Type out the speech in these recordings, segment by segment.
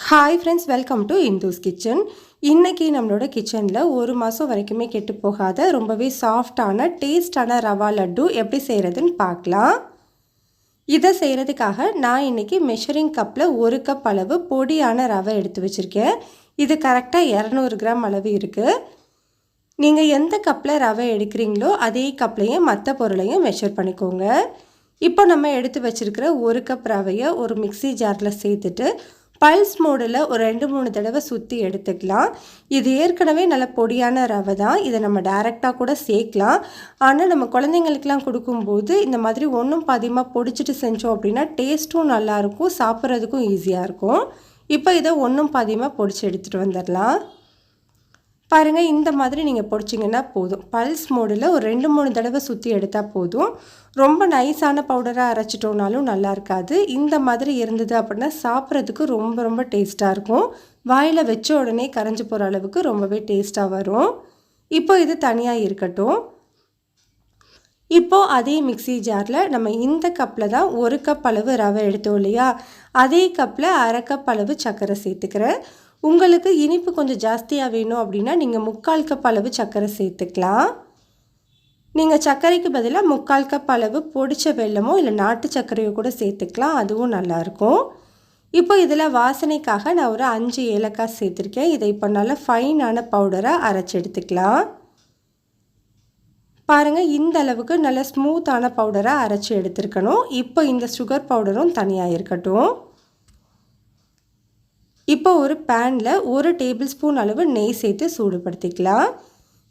Hi friends, welcome to Indu's kitchen. இன்றைக்கி நம்மளோட கிச்சனில் ஒரு மாதம் வரைக்குமே கெட்டு போகாத ரொம்பவே சாஃப்டான டேஸ்டான ரவா லட்டு எப்படி செய்கிறதுன்னு பார்க்கலாம். இதை செய்கிறதுக்காக நான் இன்றைக்கி மெஷரிங் கப்பில் 1 கப் அளவு பொடியான ரவை எடுத்து வச்சுருக்கேன். இது கரெக்டாக 200 கிராம் அளவு இருக்குது. நீங்கள் எந்த கப்பில் ரவை எடுக்கிறீங்களோ அதே கப்லேயே மற்ற பொருளையும் மெஷர் பண்ணிக்கோங்க. இப்போ நம்ம எடுத்து வச்சுருக்கிற 1 கப் ரவையை ஒரு மிக்ஸி ஜாரில் சேர்த்துட்டு பல்ஸ் மோடில் ஒரு 2-3 தடவை சுற்றி எடுத்துக்கலாம். இது ஏற்கனவே நல்ல பொடியான ரவை தான். இதை நம்ம டைரெக்டாக கூட சேர்க்கலாம். ஆனால் நம்ம குழந்தைங்களுக்கெலாம் கொடுக்கும்போது இந்த மாதிரி ஒன்றும் பாதியமாக பொடிச்சிட்டு செஞ்சோம் அப்படின்னா டேஸ்ட்டும் நல்லாயிருக்கும், சாப்பிட்றதுக்கும் ஈஸியாக இருக்கும். இப்போ இதை ஒன்றும் பாதியமாக பொடிச்சு எடுத்துகிட்டு வந்துடலாம். பாருங்கள், இந்த மாதிரி நீங்கள் பொடிச்சிங்கன்னா போதும். பல்ஸ் மோடில் ஒரு 2-3 தடவை சுற்றி எடுத்தால் போதும். ரொம்ப நைஸான பவுடராக அரைச்சிட்டோனாலும் நல்லா இருக்காது. இந்த மாதிரி இருந்தது அப்படின்னா சாப்பிட்றதுக்கு ரொம்ப ரொம்ப டேஸ்ட்டாக இருக்கும். வாயில் வச்ச உடனே கரைஞ்சி போகிற அளவுக்கு ரொம்பவே டேஸ்ட்டாக வரும். இப்போ இது தனியாக இருக்கட்டும். இப்போது அதே மிக்ஸி ஜாரில் நம்ம இந்த கப்பில் தான் 1 கப் அளவு ரவை எடுத்தோம் இல்லையா, அதே கப்பில் 1/2 கப் அளவு சர்க்கரை சேர்த்துக்கிறேன். உங்களுக்கு இனிப்பு கொஞ்சம் ஜாஸ்தியாக வேணும் அப்படின்னா நீங்கள் 3/4 கப் அளவு சர்க்கரை சேர்த்துக்கலாம். நீங்கள் சர்க்கரைக்கு பதிலாக 3/4 கப் அளவு பொடிச்ச வெல்லமோ இல்லை நாட்டு சர்க்கரையோ கூட சேர்த்துக்கலாம், அதுவும் நல்லாயிருக்கும். இப்போ இதில் வாசனைக்காக நான் ஒரு 5 ஏலக்காய் சேர்த்துருக்கேன். இதை இப்போ நல்லா ஃபைனான பவுடராக அரைச்சி எடுத்துக்கலாம். பாருங்கள், இந்த அளவுக்கு நல்ல ஸ்மூத்தான பவுடராக அரைச்சி எடுத்துருக்கணும். இப்போ இந்த சுகர் பவுடரும் தனியாக இருக்கட்டும். இப்போ ஒரு பேனில் 1 டேபிள் ஸ்பூன் அளவு நெய் சேர்த்து சூடுபடுத்திக்கலாம்.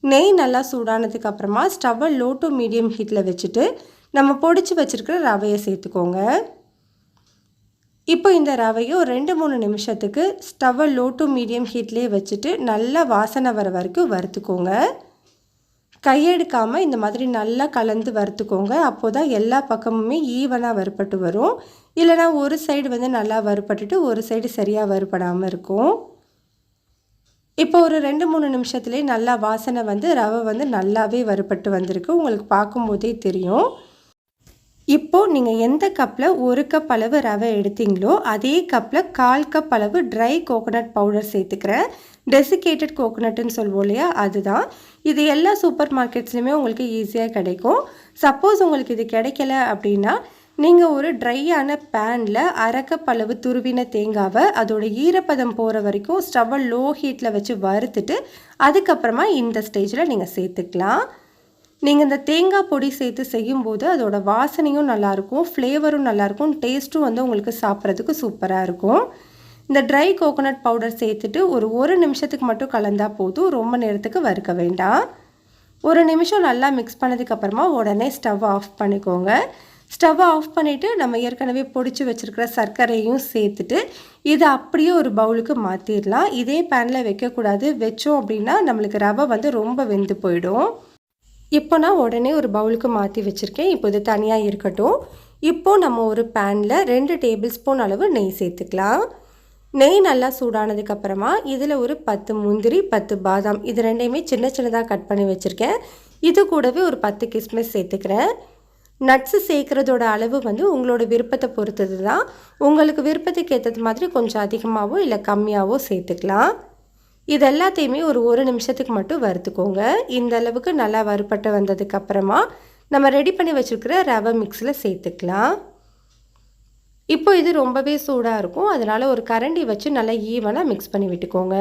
நெய் நல்லா சூடானதுக்கு அப்புறமா ஸ்டவ்வை லோ டு மீடியம் ஹீட்டில் வச்சுட்டு நம்ம பொடிச்சு வச்சுருக்கிற ரவையை சேர்த்துக்கோங்க. இப்போ இந்த ரவையை ஒரு 2-3 நிமிஷத்துக்கு ஸ்டவ்வை லோ டு மீடியம் ஹீட்லேயே வச்சுட்டு நல்லா வாசனை வர வரைக்கும் வறுத்துக்கோங்க. கையெடுக்காமல் இந்த மாதிரி நல்லா கலந்து வறுத்துக்கோங்க. அப்போது தான் எல்லா பக்கமுமே ஈவனாக வறுபட்டு வரும். இல்லைனா ஒரு சைடு நல்லா வறுபட்டுட்டு ஒரு சைடு சரியாக வறுபடாமல் இருக்கும். இப்போ ஒரு 2-3 நிமிஷத்துலேயே நல்லா வாசனை ரவை நல்லாவே வறுபட்டு வந்திருக்கு. உங்களுக்கு பார்க்கும்போதே தெரியும். இப்போது நீங்கள் எந்த கப்பில் 1 கப் அளவு ரவை எடுத்தீங்களோ அதே கப்பில் 1/4 கப் அளவு ட்ரை கோகோனட் பவுடர் சேர்த்துக்கிறேன். டெசிகேட்டட் கோகோனட்டுன்னு சொல்லுவோம் இல்லையா, அதுதான். இது எல்லா சூப்பர் மார்க்கெட்ஸ்லையுமே உங்களுக்கு ஈஸியாக கிடைக்கும். சப்போஸ் உங்களுக்கு இது கிடைக்கல அப்படின்னா நீங்கள் ஒரு ட்ரையான பேனில் 1/2 கப் அளவு துருவின தேங்காவை அதோட ஈரப்பதம் போகிற வரைக்கும் ஸ்டவ்வை லோ ஹீட்டில் வச்சு வறுத்துட்டு அதுக்கப்புறமா இந்த ஸ்டேஜில் நீங்கள் சேர்த்துக்கலாம். நீங்கள் இந்த தேங்காய் பொடி சேர்த்து செய்யும்போது அதோட வாசனையும் நல்லாயிருக்கும், ஃப்ளேவரும் நல்லாயிருக்கும், டேஸ்ட்டும் உங்களுக்கு சாப்பிட்றதுக்கு சூப்பராக இருக்கும். இந்த ட்ரை கோகோனட் பவுடர் சேர்த்துட்டு ஒரு நிமிஷத்துக்கு மட்டும் கலந்தால் போதும். ரொம்ப நேரத்துக்கு வறுக்க வேண்டாம். 1 நிமிஷம் நல்லா மிக்ஸ் பண்ணதுக்கப்புறமா உடனே ஸ்டவ் ஆஃப் பண்ணிக்கோங்க. ஸ்டவ் ஆஃப் பண்ணிவிட்டு நம்ம ஏற்கனவே பொடிச்சு வச்சுருக்கிற சர்க்கரையும் சேர்த்துட்டு இதை அப்படியே ஒரு பவுலுக்கு மாற்றிடலாம். இதே பேனில் வைக்கக்கூடாது. வச்சோம் அப்படின்னா நம்மளுக்கு ரவை ரொம்ப வெந்து போயிடும். இப்போ நான் உடனே ஒரு பவுலுக்கு மாற்றி வச்சுருக்கேன். இப்போ இது தனியாக இருக்கட்டும். இப்போது நம்ம ஒரு பேனில் 2 டேபிள் ஸ்பூன் அளவு நெய் சேர்த்துக்கலாம். நெய் நல்லா சூடானதுக்கப்புறமா இதில் ஒரு 10 முந்திரி 10 பாதாம் இது ரெண்டையுமே சின்ன சின்னதாக கட் பண்ணி வச்சுருக்கேன். இது கூடவே ஒரு 10 கிஸ்மிஸ் சேர்த்துக்கிறேன். நட்ஸு சேர்க்குறதோட அளவு உங்களோட விருப்பத்தை பொறுத்தது தான். உங்களுக்கு விருப்பத்துக்கு ஏற்றது மாதிரி கொஞ்சம் அதிகமாகவோ இல்லை கம்மியாகவோ சேர்த்துக்கலாம். இது எல்லாத்தையுமே ஒரு நிமிஷத்துக்கு மட்டும் வறுத்துக்கோங்க. இந்த அளவுக்கு நல்லா வறுபட்டு வந்ததுக்கப்புறமா நம்ம ரெடி பண்ணி வச்சுருக்கிற ரவை மிக்ஸில் சேர்த்துக்கலாம். இப்போ இது ரொம்பவே சூடாக இருக்கும். அதனால் ஒரு கரண்டி வச்சு நல்லா ஈவனாக மிக்ஸ் பண்ணி விட்டுக்கோங்க.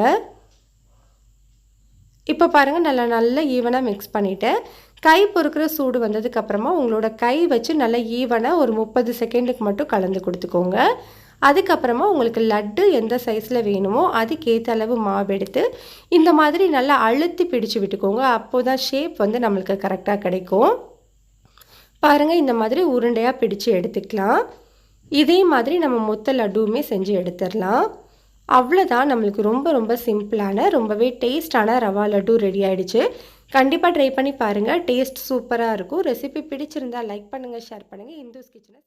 இப்போ பாருங்கள், நல்லா ஈவனாக மிக்ஸ் பண்ணிவிட்டேன். கை பொறுக்கிற சூடு வந்ததுக்கப்புறமா உங்களோட கை வச்சு நல்லா ஈவனாக ஒரு 30 செகண்டுக்கு மட்டும் கலந்து கொடுத்துக்கோங்க. அதுக்கப்புறமா உங்களுக்கு லட்டு எந்த சைஸில் வேணுமோ அதுக்கேற்ற அளவு மாவு எடுத்து இந்த மாதிரி நல்லா அழுத்தி பிடிச்சு விட்டுக்கோங்க. அப்போது தான் ஷேப் நம்மளுக்கு கரெக்டாக கிடைக்கும். பாருங்கள், இந்த மாதிரி உருண்டையாக பிடிச்சு எடுத்துக்கலாம். இதே மாதிரி நம்ம மொத்த லட்டுவுமே செஞ்சு எடுத்துடலாம். அவ்வளோதான், நம்மளுக்கு ரொம்ப ரொம்ப சிம்பிளான ரொம்பவே டேஸ்டான ரவா லட்டு ரெடி ஆகிடுச்சு. கண்டிப்பாக ட்ரை பண்ணி பாருங்கள். டேஸ்ட் சூப்பராக இருக்கும். ரெசிபி பிடிச்சிருந்தால் லைக் பண்ணுங்கள், ஷேர் பண்ணுங்கள். இந்துஸ் கிச்சனை